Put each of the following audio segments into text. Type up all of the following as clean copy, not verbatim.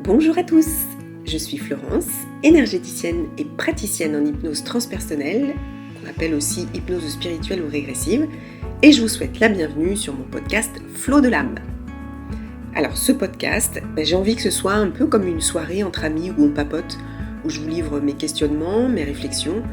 Bonjour à tous, je suis Florence, énergéticienne et praticienne en hypnose transpersonnelle, qu'on appelle aussi hypnose spirituelle ou régressive, et je vous souhaite la bienvenue sur mon podcast Flow de l'âme. Alors ce podcast, j'ai envie que ce soit un peu comme une soirée entre amis où on papote, où je vous livre mes questionnements, mes réflexions,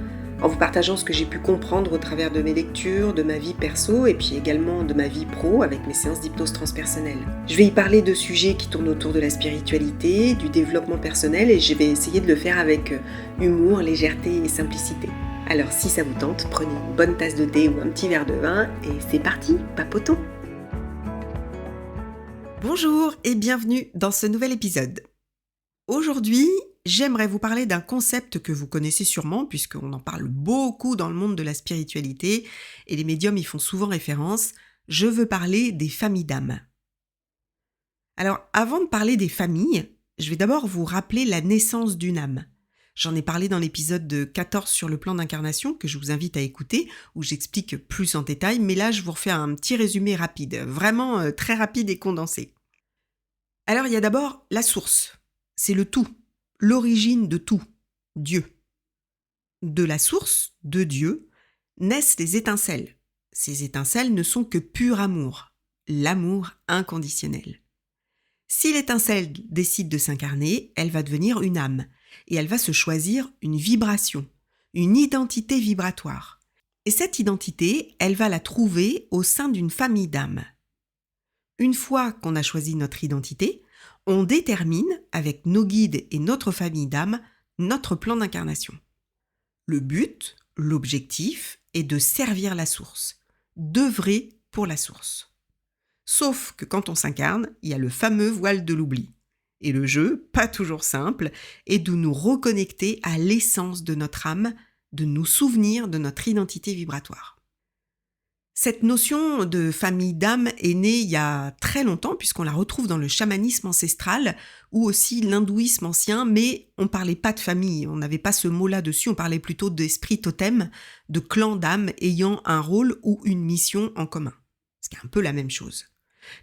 en vous partageant ce que j'ai pu comprendre au travers de mes lectures, de ma vie perso et puis également de ma vie pro avec mes séances d'hypnose transpersonnelle. Je vais y parler de sujets qui tournent autour de la spiritualité, du développement personnel et je vais essayer de le faire avec humour, légèreté et simplicité. Alors si ça vous tente, prenez une bonne tasse de thé ou un petit verre de vin et c'est parti, papotons. Bonjour et bienvenue dans ce nouvel épisode. Aujourd'hui, j'aimerais vous parler d'un concept que vous connaissez sûrement puisqu'on en parle beaucoup dans le monde de la spiritualité et les médiums y font souvent référence. Je veux parler des familles d'âmes. Alors, avant de parler des familles, je vais d'abord vous rappeler la naissance d'une âme. J'en ai parlé dans l'épisode de 14 sur le plan d'incarnation que je vous invite à écouter où j'explique plus en détail, mais là je vous refais un petit résumé rapide, vraiment très rapide et condensé. Alors, il y a d'abord la source. C'est le tout, l'origine de tout, Dieu. De la source, de Dieu, naissent les étincelles. Ces étincelles ne sont que pur amour, l'amour inconditionnel. Si l'étincelle décide de s'incarner, elle va devenir une âme et elle va se choisir une vibration, une identité vibratoire. Et cette identité, elle va la trouver au sein d'une famille d'âmes. Une fois qu'on a choisi notre identité, on détermine, avec nos guides et notre famille d'âmes, notre plan d'incarnation. Le but, l'objectif, est de servir la source, d'œuvrer pour la source. Sauf que quand on s'incarne, il y a le fameux voile de l'oubli. Et le jeu, pas toujours simple, est de nous reconnecter à l'essence de notre âme, de nous souvenir de notre identité vibratoire. Cette notion de famille d'âme est née il y a très longtemps puisqu'on la retrouve dans le chamanisme ancestral ou aussi l'hindouisme ancien, mais on ne parlait pas de famille, on n'avait pas ce mot-là dessus, on parlait plutôt d'esprit totem, de clan d'âmes ayant un rôle ou une mission en commun. Ce qui est un peu la même chose.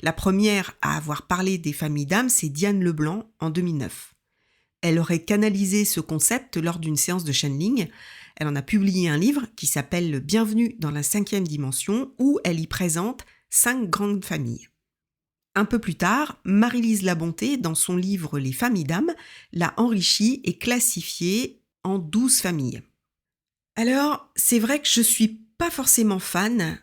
La première à avoir parlé des familles d'âmes, c'est Diane Leblanc en 2009. Elle aurait canalisé ce concept lors d'une séance de channeling. Elle en a publié un livre qui s'appelle « Bienvenue dans la 5e dimension » où elle y présente 5 grandes familles. Un peu plus tard, Marie-Lise Labonté, dans son livre « Les familles d'âmes », l'a enrichi et classifié en 12 familles. Alors, c'est vrai que je suis pas forcément fan,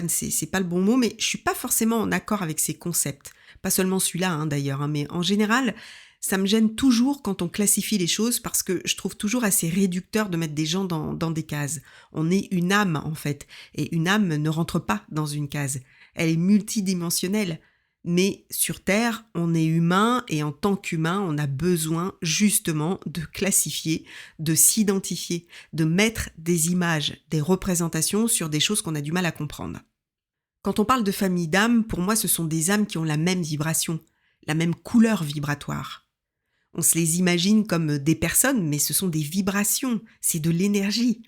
c'est pas le bon mot, mais je suis pas forcément en accord avec ces concepts. Pas seulement celui-là d'ailleurs, mais en général, ça me gêne toujours quand on classifie les choses parce que je trouve toujours assez réducteur de mettre des gens dans des cases. On est une âme en fait, et une âme ne rentre pas dans une case. Elle est multidimensionnelle. Mais sur Terre, on est humain et en tant qu'humain, on a besoin justement de classifier, de s'identifier, de mettre des images, des représentations sur des choses qu'on a du mal à comprendre. Quand on parle de famille d'âmes, pour moi, ce sont des âmes qui ont la même vibration, la même couleur vibratoire. On se les imagine comme des personnes, mais ce sont des vibrations, c'est de l'énergie.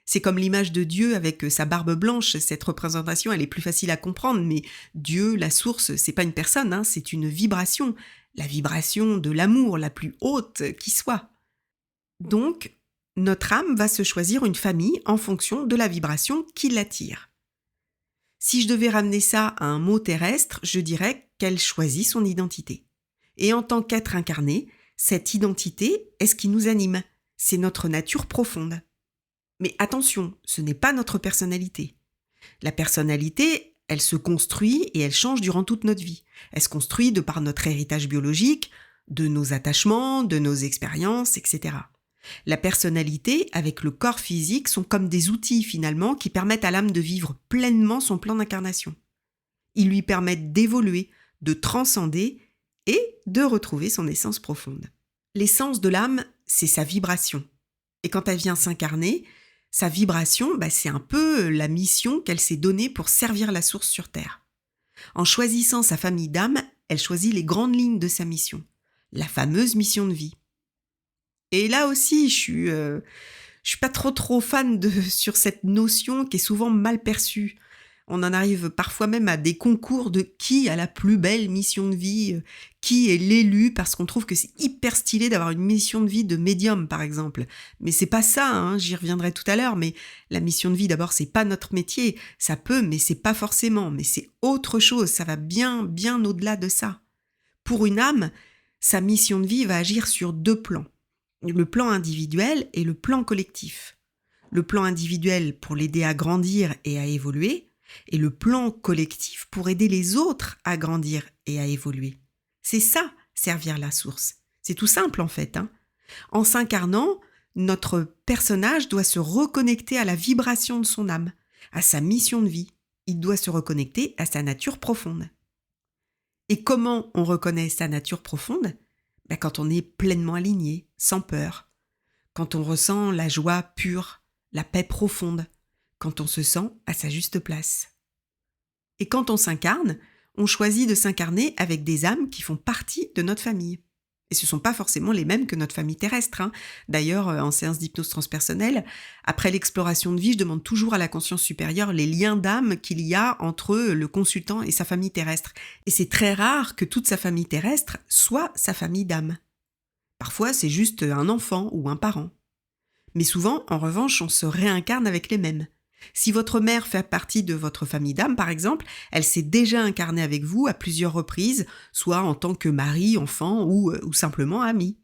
C'est comme l'image de Dieu avec sa barbe blanche, cette représentation, elle est plus facile à comprendre, mais Dieu, la source, c'est pas une personne, c'est une vibration, la vibration de l'amour la plus haute qui soit. Donc, notre âme va se choisir une famille en fonction de la vibration qui l'attire. Si je devais ramener ça à un mot terrestre, je dirais qu'elle choisit son identité. Et en tant qu'être incarné, cette identité est ce qui nous anime, c'est notre nature profonde. Mais attention, ce n'est pas notre personnalité. La personnalité, elle se construit et elle change durant toute notre vie. Elle se construit de par notre héritage biologique, de nos attachements, de nos expériences, etc. La personnalité, avec le corps physique, sont comme des outils finalement qui permettent à l'âme de vivre pleinement son plan d'incarnation. Ils lui permettent d'évoluer, de transcender et de retrouver son essence profonde. L'essence de l'âme, c'est sa vibration. Et quand elle vient s'incarner, sa vibration, c'est un peu la mission qu'elle s'est donnée pour servir la source sur Terre. En choisissant sa famille d'âmes, elle choisit les grandes lignes de sa mission, la fameuse mission de vie. Et là aussi, je suis pas trop fan sur cette notion qui est souvent mal perçue. On en arrive parfois même à des concours de qui a la plus belle mission de vie, qui est l'élu, parce qu'on trouve que c'est hyper stylé d'avoir une mission de vie de médium, par exemple. Mais c'est pas ça, hein, j'y reviendrai tout à l'heure, mais la mission de vie, d'abord, c'est pas notre métier. Ça peut, mais c'est pas forcément, mais c'est autre chose, ça va bien, bien au-delà de ça. Pour une âme, sa mission de vie va agir sur 2 plans. Le plan individuel et le plan collectif. Le plan individuel pour l'aider à grandir et à évoluer, et le plan collectif pour aider les autres à grandir et à évoluer. C'est ça, servir la source. C'est tout simple en fait. En s'incarnant, notre personnage doit se reconnecter à la vibration de son âme, à sa mission de vie. Il doit se reconnecter à sa nature profonde. Et comment on reconnaît sa nature profonde ? Quand on est pleinement aligné, sans peur. Quand on ressent la joie pure, la paix profonde, quand on se sent à sa juste place. Et quand on s'incarne, on choisit de s'incarner avec des âmes qui font partie de notre famille. Et ce ne sont pas forcément les mêmes que notre famille terrestre. D'ailleurs, en séance d'hypnose transpersonnelle, après l'exploration de vie, je demande toujours à la conscience supérieure les liens d'âme qu'il y a entre le consultant et sa famille terrestre. Et c'est très rare que toute sa famille terrestre soit sa famille d'âme. Parfois, c'est juste un enfant ou un parent. Mais souvent, en revanche, on se réincarne avec les mêmes. Si votre mère fait partie de votre famille d'âme, par exemple, elle s'est déjà incarnée avec vous à plusieurs reprises, soit en tant que mari, enfant ou simplement ami.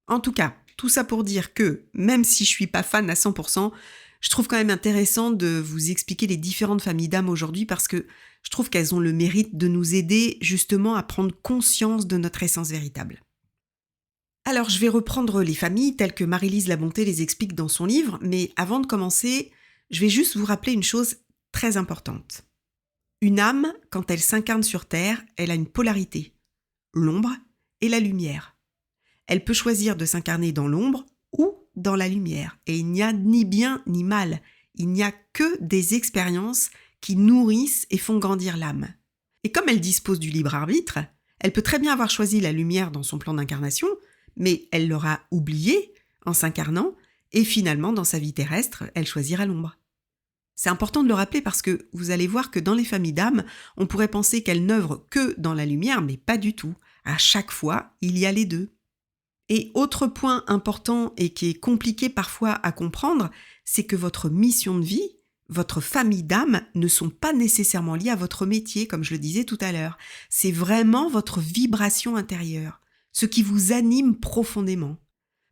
En tout cas, tout ça pour dire que, même si je suis pas fan à 100%, je trouve quand même intéressant de vous expliquer les différentes familles d'âme aujourd'hui parce que je trouve qu'elles ont le mérite de nous aider justement à prendre conscience de notre essence véritable. Alors, je vais reprendre les familles telles que Marie-Lise Labonté les explique dans son livre, mais avant de commencer, je vais juste vous rappeler une chose très importante. Une âme, quand elle s'incarne sur Terre, elle a une polarité, l'ombre et la lumière. Elle peut choisir de s'incarner dans l'ombre ou dans la lumière, et il n'y a ni bien ni mal, il n'y a que des expériences qui nourrissent et font grandir l'âme. Et comme elle dispose du libre arbitre, elle peut très bien avoir choisi la lumière dans son plan d'incarnation, mais elle l'aura oublié en s'incarnant, et finalement, dans sa vie terrestre, elle choisira l'ombre. C'est important de le rappeler parce que vous allez voir que dans les familles d'âmes, on pourrait penser qu'elles n'œuvrent que dans la lumière, mais pas du tout. À chaque fois, il y a les deux. Et autre point important et qui est compliqué parfois à comprendre, c'est que votre mission de vie, votre famille d'âmes ne sont pas nécessairement liées à votre métier, comme je le disais tout à l'heure. C'est vraiment votre vibration intérieure, ce qui vous anime profondément.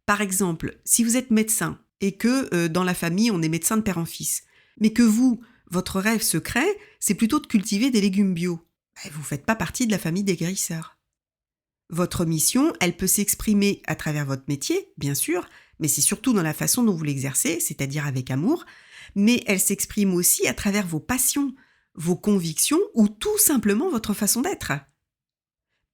Par exemple, si vous êtes médecin et que dans la famille, on est médecin de père en fils, mais que vous, votre rêve secret, c'est plutôt de cultiver des légumes bio, vous ne faites pas partie de la famille des guérisseurs. Votre mission, elle peut s'exprimer à travers votre métier, bien sûr, mais c'est surtout dans la façon dont vous l'exercez, c'est-à-dire avec amour, mais elle s'exprime aussi à travers vos passions, vos convictions ou tout simplement votre façon d'être.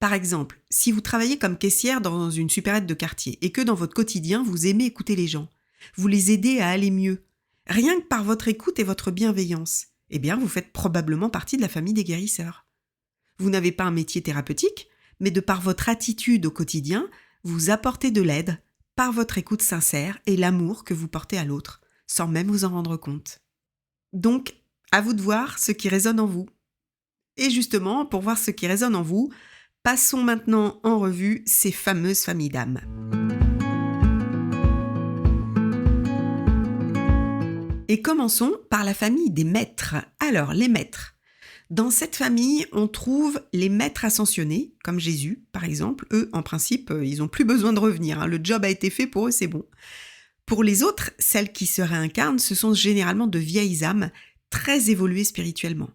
Par exemple, si vous travaillez comme caissière dans une supérette de quartier et que dans votre quotidien, vous aimez écouter les gens, vous les aidez à aller mieux, rien que par votre écoute et votre bienveillance, eh bien vous faites probablement partie de la famille des guérisseurs. Vous n'avez pas un métier thérapeutique, mais de par votre attitude au quotidien, vous apportez de l'aide par votre écoute sincère et l'amour que vous portez à l'autre, sans même vous en rendre compte. Donc, à vous de voir ce qui résonne en vous. Et justement, pour voir ce qui résonne en vous, passons maintenant en revue ces fameuses familles d'âmes. Et commençons par la famille des maîtres. Alors, les maîtres. Dans cette famille, on trouve les maîtres ascensionnés, comme Jésus, par exemple. Eux, en principe, ils n'ont plus besoin de revenir. Le job a été fait, pour eux, c'est bon. Pour les autres, celles qui se réincarnent, ce sont généralement de vieilles âmes, très évoluées spirituellement.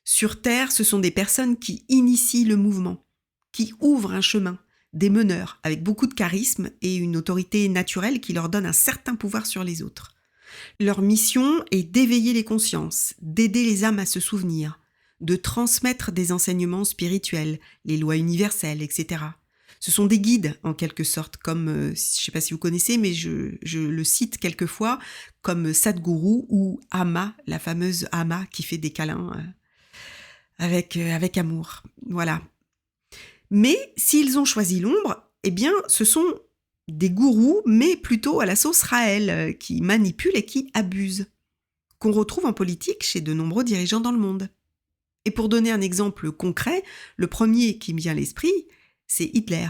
Sur Terre, ce sont des personnes qui initient le mouvement, qui ouvrent un chemin, des meneurs, avec beaucoup de charisme et une autorité naturelle qui leur donne un certain pouvoir sur les autres. Leur mission est d'éveiller les consciences, d'aider les âmes à se souvenir, de transmettre des enseignements spirituels, les lois universelles, etc. Ce sont des guides, en quelque sorte, comme, je ne sais pas si vous connaissez, mais je le cite quelquefois, comme Sadhguru ou Amma, la fameuse Amma qui fait des câlins avec amour. Voilà. Mais s'ils ont choisi l'ombre, eh bien, ce sont des gourous, mais plutôt à la sauce Raël, qui manipulent et qui abusent. qu'on retrouve en politique chez de nombreux dirigeants dans le monde. Et pour donner un exemple concret, le premier qui me vient à l'esprit, c'est Hitler.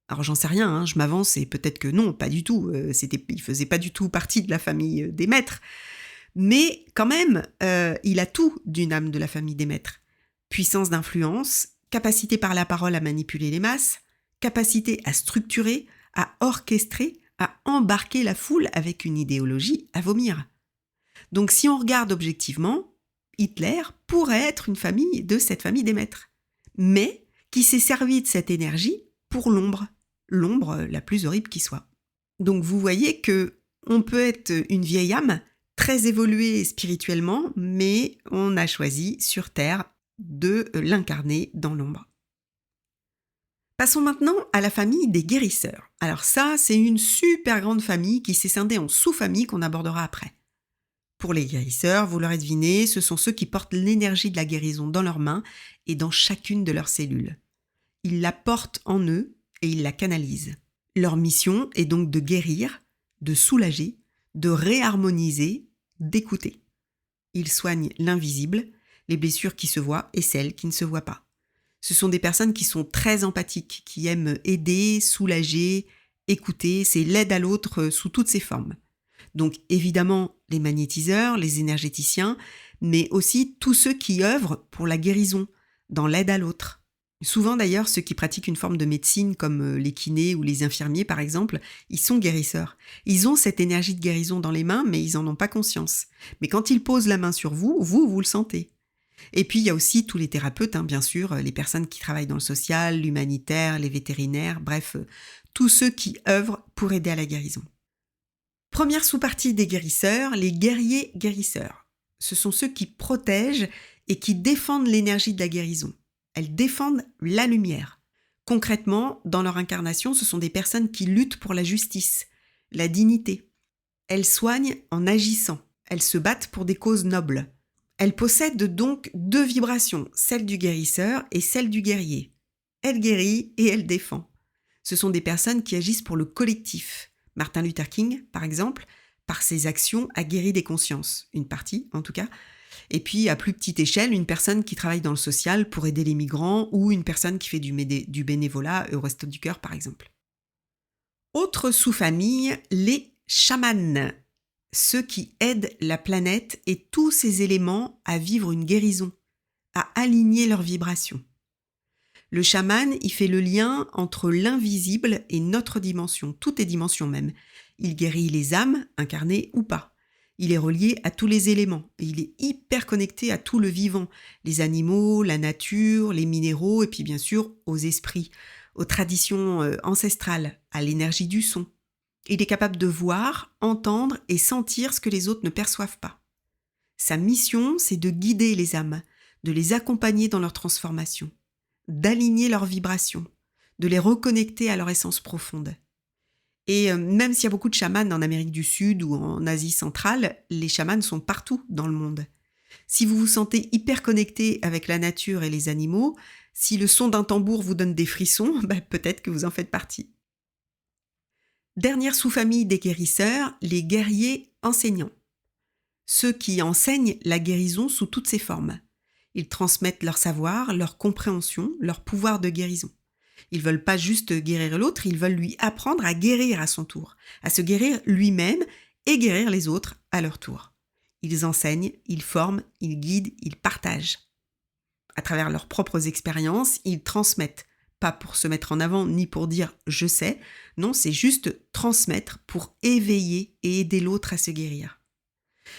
Alors j'en sais rien, je m'avance et peut-être que non, pas du tout. Il faisait pas du tout partie de la famille des maîtres. Mais quand même, il a tout d'une âme de la famille des maîtres. Puissance d'influence, capacité par la parole à manipuler les masses, capacité à structurer, à orchestrer, à embarquer la foule avec une idéologie à vomir. Donc si on regarde objectivement, Hitler pourrait être une famille de cette famille des maîtres, mais qui s'est servi de cette énergie pour l'ombre la plus horrible qui soit. Donc vous voyez que on peut être une vieille âme, très évoluée spirituellement, mais on a choisi sur Terre de l'incarner dans l'ombre. Passons maintenant à la famille des guérisseurs. Alors ça, c'est une super grande famille qui s'est scindée en sous-familles qu'on abordera après. Pour les guérisseurs, vous l'aurez deviné, ce sont ceux qui portent l'énergie de la guérison dans leurs mains et dans chacune de leurs cellules. Ils la portent en eux et ils la canalisent. Leur mission est donc de guérir, de soulager, de réharmoniser, d'écouter. Ils soignent l'invisible, les blessures qui se voient et celles qui ne se voient pas. Ce sont des personnes qui sont très empathiques, qui aiment aider, soulager, écouter, c'est l'aide à l'autre sous toutes ses formes. Donc évidemment les magnétiseurs, les énergéticiens, mais aussi tous ceux qui œuvrent pour la guérison, dans l'aide à l'autre. Souvent d'ailleurs, ceux qui pratiquent une forme de médecine comme les kinés ou les infirmiers par exemple, ils sont guérisseurs. Ils ont cette énergie de guérison dans les mains, mais ils n'en ont pas conscience. Mais quand ils posent la main sur vous, vous le sentez. Et puis il y a aussi tous les thérapeutes, bien sûr, les personnes qui travaillent dans le social, l'humanitaire, les vétérinaires, bref, tous ceux qui œuvrent pour aider à la guérison. Première sous-partie des guérisseurs, les guerriers guérisseurs. Ce sont ceux qui protègent et qui défendent l'énergie de la guérison. Elles défendent la lumière. Concrètement, dans leur incarnation, ce sont des personnes qui luttent pour la justice, la dignité. Elles soignent en agissant. Elles se battent pour des causes nobles. Elles possèdent donc deux vibrations, celle du guérisseur et celle du guerrier. Elle guérit et elle défend. Ce sont des personnes qui agissent pour le collectif. Martin Luther King, par exemple, par ses actions, a guéri des consciences, une partie en tout cas. Et puis, à plus petite échelle, une personne qui travaille dans le social pour aider les migrants ou une personne qui fait du bénévolat au Resto du Cœur, par exemple. Autre sous-famille, les chamans. Ceux qui aident la planète et tous ses éléments à vivre une guérison, à aligner leurs vibrations. Le chaman, il fait le lien entre l'invisible et notre dimension, toutes les dimensions même. Il guérit les âmes, incarnées ou pas. Il est relié à tous les éléments et il est hyper connecté à tout le vivant, les animaux, la nature, les minéraux et puis bien sûr aux esprits, aux traditions ancestrales, à l'énergie du son. Il est capable de voir, entendre et sentir ce que les autres ne perçoivent pas. Sa mission, c'est de guider les âmes, de les accompagner dans leur transformation, d'aligner leurs vibrations, de les reconnecter à leur essence profonde. Et même s'il y a beaucoup de chamans en Amérique du Sud ou en Asie centrale, les chamans sont partout dans le monde. Si vous vous sentez hyper connecté avec la nature et les animaux, si le son d'un tambour vous donne des frissons, peut-être que vous en faites partie. Dernière sous-famille des guérisseurs, les guerriers enseignants. Ceux qui enseignent la guérison sous toutes ses formes. Ils transmettent leur savoir, leur compréhension, leur pouvoir de guérison. Ils veulent pas juste guérir l'autre, ils veulent lui apprendre à guérir à son tour, à se guérir lui-même et guérir les autres à leur tour. Ils enseignent, ils forment, ils guident, ils partagent. À travers leurs propres expériences, ils transmettent, pas pour se mettre en avant ni pour dire « je sais », non, c'est juste transmettre pour éveiller et aider l'autre à se guérir.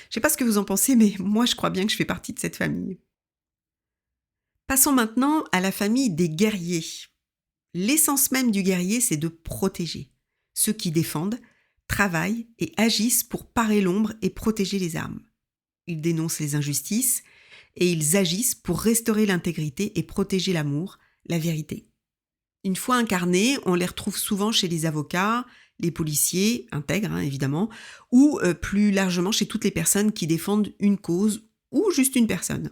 Je sais pas ce que vous en pensez, mais moi je crois bien que je fais partie de cette famille. Passons maintenant à la famille des guerriers. L'essence même du guerrier, c'est de protéger. Ceux qui défendent, travaillent et agissent pour parer l'ombre et protéger les âmes. Ils dénoncent les injustices et ils agissent pour restaurer l'intégrité et protéger l'amour, la vérité. Une fois incarnés, on les retrouve souvent chez les avocats, les policiers, intègres évidemment, ou plus largement chez toutes les personnes qui défendent une cause ou juste une personne.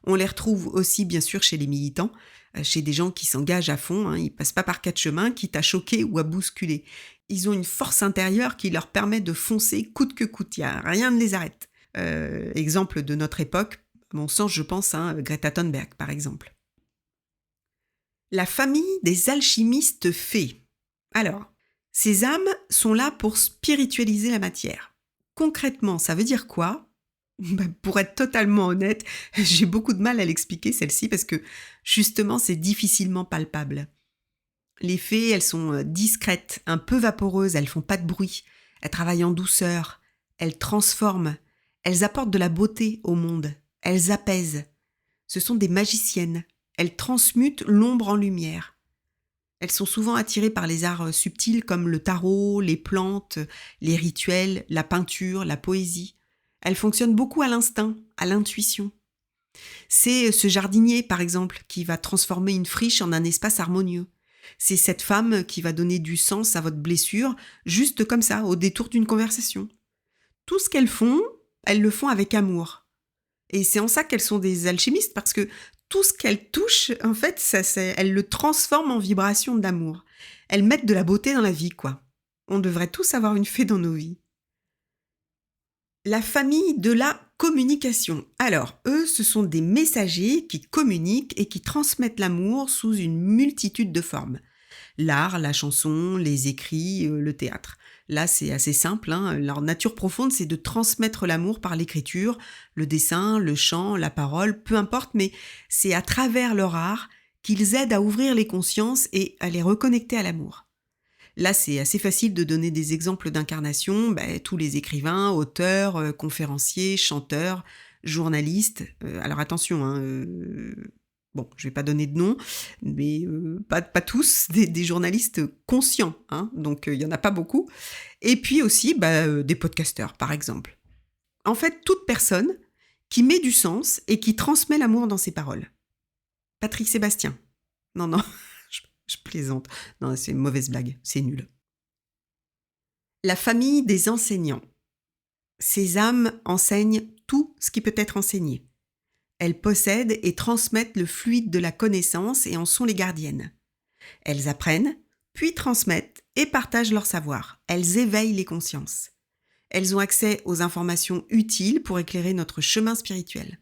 On les retrouve aussi bien sûr chez les militants, chez des gens qui s'engagent à fond, ils passent pas par quatre chemins, quitte à choquer ou à bousculer. Ils ont une force intérieure qui leur permet de foncer coûte que coûte, rien ne les arrête. Exemple de notre époque, à mon sens, je pense à Greta Thunberg, par exemple. La famille des alchimistes fées. Alors, ces âmes sont là pour spiritualiser la matière. Concrètement, ça veut dire quoi? Pour être totalement honnête, j'ai beaucoup de mal à l'expliquer celle-ci parce que justement, c'est difficilement palpable. Les fées, elles sont discrètes, un peu vaporeuses, elles font pas de bruit, elles travaillent en douceur, elles transforment, elles apportent de la beauté au monde, elles apaisent. Ce sont des magiciennes, elles transmutent l'ombre en lumière. Elles sont souvent attirées par les arts subtils comme le tarot, les plantes, les rituels, la peinture, la poésie. Elles fonctionnent beaucoup à l'instinct, à l'intuition. C'est ce jardinier, par exemple, qui va transformer une friche en un espace harmonieux. C'est cette femme qui va donner du sens à votre blessure, juste comme ça, au détour d'une conversation. Tout ce qu'elles font, elles le font avec amour. Et c'est en ça qu'elles sont des alchimistes, parce que tout ce qu'elles touchent, en fait, elles le transforment en vibration d'amour. Elles mettent de la beauté dans la vie, quoi. On devrait tous avoir une fée dans nos vies. La famille de la communication. Alors, eux, ce sont des messagers qui communiquent et qui transmettent l'amour sous une multitude de formes. L'art, la chanson, les écrits, le théâtre. Là, c'est assez simple, hein. Leur nature profonde, c'est de transmettre l'amour par l'écriture, le dessin, le chant, la parole, peu importe, mais c'est à travers leur art qu'ils aident à ouvrir les consciences et à les reconnecter à l'amour. Là, c'est assez facile de donner des exemples d'incarnation, tous les écrivains, auteurs, conférenciers, chanteurs, journalistes. Alors attention, bon, je vais pas donner de nom, mais pas tous, des journalistes conscients, hein, donc il y en a pas beaucoup. Et puis aussi des podcasteurs, par exemple. En fait, toute personne qui met du sens et qui transmet l'amour dans ses paroles. Patrick Sébastien. Non, je plaisante. Non, c'est une mauvaise blague, c'est nul. La famille des enseignants. Ces âmes enseignent tout ce qui peut être enseigné. Elles possèdent et transmettent le fluide de la connaissance et en sont les gardiennes. Elles apprennent, puis transmettent et partagent leur savoir. Elles éveillent les consciences. Elles ont accès aux informations utiles pour éclairer notre chemin spirituel.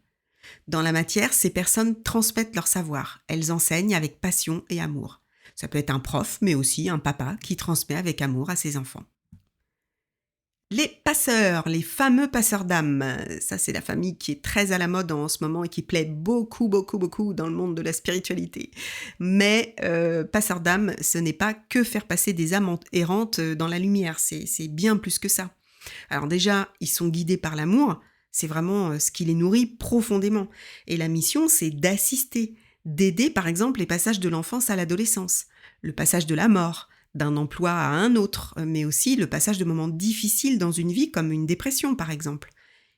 Dans la matière, ces personnes transmettent leur savoir. Elles enseignent avec passion et amour. Ça peut être un prof, mais aussi un papa qui transmet avec amour à ses enfants. Les passeurs, les fameux passeurs d'âmes, ça c'est la famille qui est très à la mode en ce moment et qui plaît beaucoup dans le monde de la spiritualité. Mais passeurs d'âmes, ce n'est pas que faire passer des âmes errantes dans la lumière, c'est bien plus que ça. Alors déjà, ils sont guidés par l'amour, c'est vraiment ce qui les nourrit profondément. Et la mission, c'est d'assister, d'aider par exemple les passages de l'enfance à l'adolescence, le passage de la mort, d'un emploi à un autre, mais aussi le passage de moments difficiles dans une vie comme une dépression par exemple.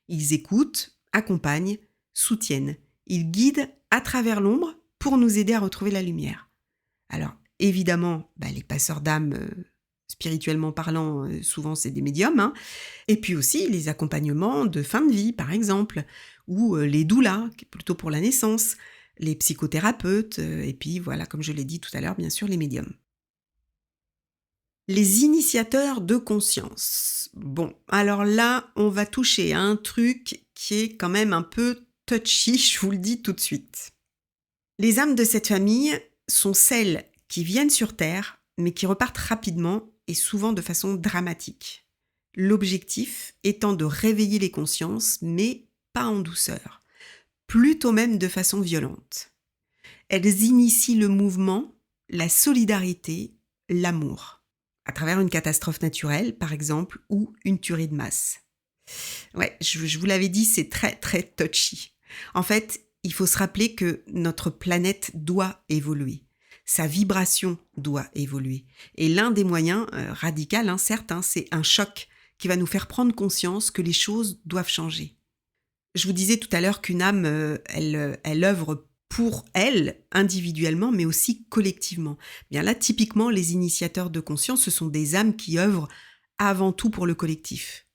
Ils écoutent, accompagnent, soutiennent. Ils guident à travers l'ombre pour nous aider à retrouver la lumière. Alors évidemment, les passeurs d'âme, spirituellement parlant, souvent c'est des médiums, hein. Et puis aussi les accompagnements de fin de vie par exemple, ou les doulas, qui est plutôt pour la naissance, les psychothérapeutes, et puis voilà, comme je l'ai dit tout à l'heure, bien sûr les médiums. Les initiateurs de conscience. Bon, alors là, on va toucher à un truc qui est quand même un peu touchy, je vous le dis tout de suite. Les âmes de cette famille sont celles qui viennent sur Terre, mais qui repartent rapidement et souvent de façon dramatique. L'objectif étant de réveiller les consciences, mais pas en douceur, plutôt même de façon violente. Elles initient le mouvement, la solidarité, l'amour. À travers une catastrophe naturelle, par exemple, ou une tuerie de masse. Ouais, je vous l'avais dit, c'est très très touchy. En fait, il faut se rappeler que notre planète doit évoluer. Sa vibration doit évoluer. Et l'un des moyens, radical, certes, c'est un choc qui va nous faire prendre conscience que les choses doivent changer. Je vous disais tout à l'heure qu'une âme, elle œuvre pour elle, individuellement, mais aussi collectivement. Bien là, typiquement, les initiateurs de conscience, ce sont des âmes qui œuvrent avant tout pour le collectif.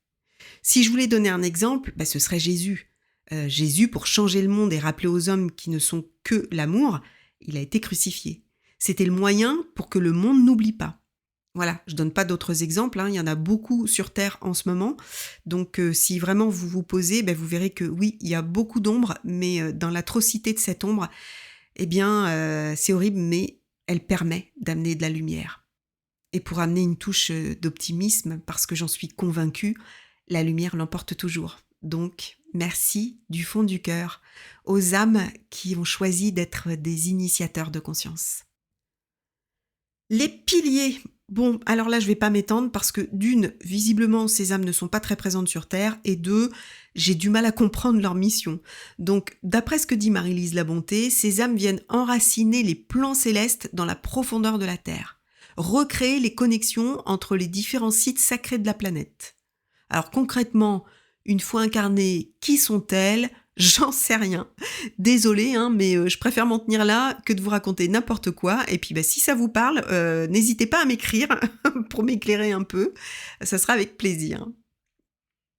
Si je voulais donner un exemple, ce serait Jésus. Jésus, pour changer le monde et rappeler aux hommes qui ne sont que l'amour, il a été crucifié. C'était le moyen pour que le monde n'oublie pas. Voilà, je donne pas d'autres exemples, hein, il y en a beaucoup sur terre en ce moment. Donc si vraiment vous vous posez, vous verrez que oui, il y a beaucoup d'ombre, mais dans l'atrocité de cette ombre, c'est horrible, mais elle permet d'amener de la lumière. Et pour amener une touche, d'optimisme, parce que j'en suis convaincue, la lumière l'emporte toujours. Donc merci du fond du cœur aux âmes qui ont choisi d'être des initiateurs de conscience. Les piliers. Bon, alors là, je vais pas m'étendre parce que d'une, visiblement, ces âmes ne sont pas très présentes sur Terre, et deux, j'ai du mal à comprendre leur mission. Donc, d'après ce que dit Marie-Lise Labonté, ces âmes viennent enraciner les plans célestes dans la profondeur de la Terre, recréer les connexions entre les différents sites sacrés de la planète. Alors concrètement, une fois incarnées, qui sont-elles ? J'en sais rien. Désolée, hein, mais je préfère m'en tenir là que de vous raconter n'importe quoi. Et puis si ça vous parle, n'hésitez pas à m'écrire pour m'éclairer un peu. Ça sera avec plaisir.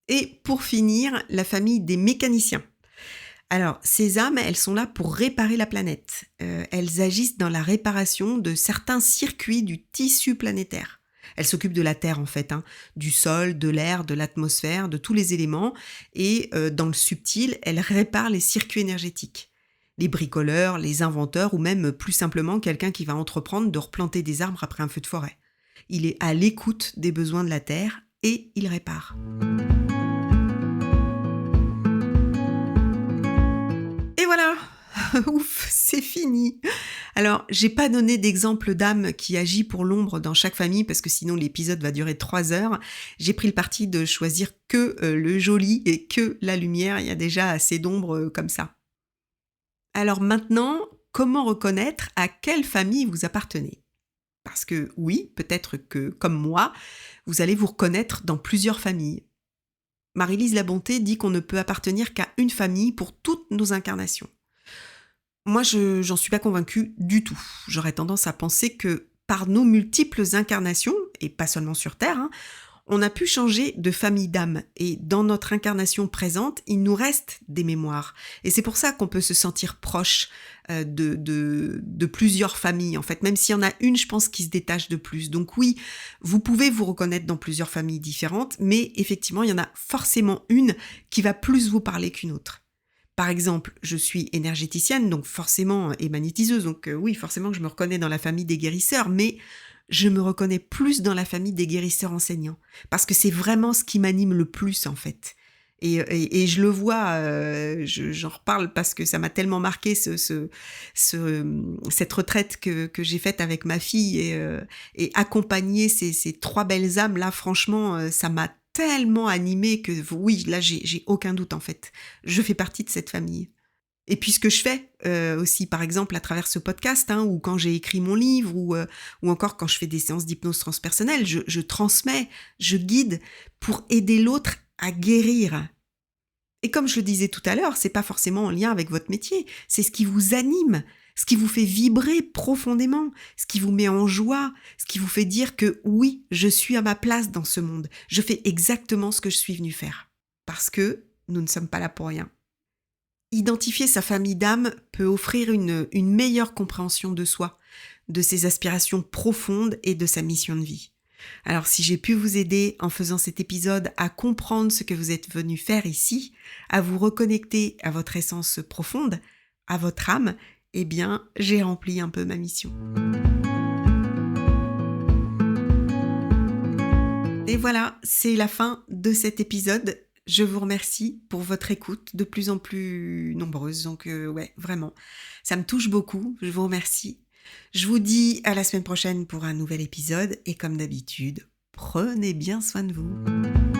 Et pour finir, la famille des mécaniciens. Alors, ces âmes, elles sont là pour réparer la planète. Elles agissent dans la réparation de certains circuits du tissu planétaire. Elles s'occupent de la Terre en fait, hein, du sol, de l'air, de l'atmosphère, de tous les éléments. Et dans le subtil, elles réparent les circuits énergétiques. Les bricoleurs, les inventeurs ou même plus simplement quelqu'un qui va entreprendre de replanter des arbres après un feu de forêt. Il est à l'écoute des besoins de la Terre et il répare. Et voilà, ouf, c'est fini. Alors, j'ai pas donné d'exemple d'âme qui agit pour l'ombre dans chaque famille parce que sinon l'épisode va durer 3 heures. J'ai pris le parti de choisir que le joli et que la lumière. Il y a déjà assez d'ombre comme ça. Alors maintenant, comment reconnaître à quelle famille vous appartenez ? Parce que oui, peut-être que, comme moi, vous allez vous reconnaître dans plusieurs familles. Marie-Lise Labonté dit qu'on ne peut appartenir qu'à une famille pour toutes nos incarnations. Moi, j'en suis pas convaincue du tout. J'aurais tendance à penser que par nos multiples incarnations, et pas seulement sur Terre, hein, on a pu changer de famille d'âme. Et dans notre incarnation présente, il nous reste des mémoires. Et c'est pour ça qu'on peut se sentir proche de plusieurs familles, en fait. Même s'il y en a une, je pense, qui se détache de plus. Donc oui, vous pouvez vous reconnaître dans plusieurs familles différentes, mais effectivement, il y en a forcément une qui va plus vous parler qu'une autre. Par exemple, je suis énergéticienne, donc forcément, et magnétiseuse, donc oui, forcément que je me reconnais dans la famille des guérisseurs, mais je me reconnais plus dans la famille des guérisseurs enseignants, parce que c'est vraiment ce qui m'anime le plus, en fait. Et je le vois, j'en reparle parce que ça m'a tellement marqué cette retraite que j'ai faite avec ma fille et accompagner ces 3 belles âmes, là, franchement, ça m'a tellement animée que oui, là, j'ai aucun doute en fait. Je fais partie de cette famille. Et puis ce que je fais aussi, par exemple, à travers ce podcast, hein, ou quand j'ai écrit mon livre, ou encore quand je fais des séances d'hypnose transpersonnelle, je transmets, je guide pour aider l'autre à guérir. Et comme je le disais tout à l'heure, c'est pas forcément en lien avec votre métier, c'est ce qui vous anime, ce qui vous fait vibrer profondément, ce qui vous met en joie, ce qui vous fait dire que oui, je suis à ma place dans ce monde, je fais exactement ce que je suis venue faire. Parce que nous ne sommes pas là pour rien. Identifier sa famille d'âme peut offrir une meilleure compréhension de soi, de ses aspirations profondes et de sa mission de vie. Alors si j'ai pu vous aider en faisant cet épisode à comprendre ce que vous êtes venu faire ici, à vous reconnecter à votre essence profonde, à votre âme, eh bien, j'ai rempli un peu ma mission. Et voilà, c'est la fin de cet épisode. Je vous remercie pour votre écoute de plus en plus nombreuse. Donc ouais, vraiment, ça me touche beaucoup. Je vous remercie. Je vous dis à la semaine prochaine pour un nouvel épisode. Et comme d'habitude, prenez bien soin de vous.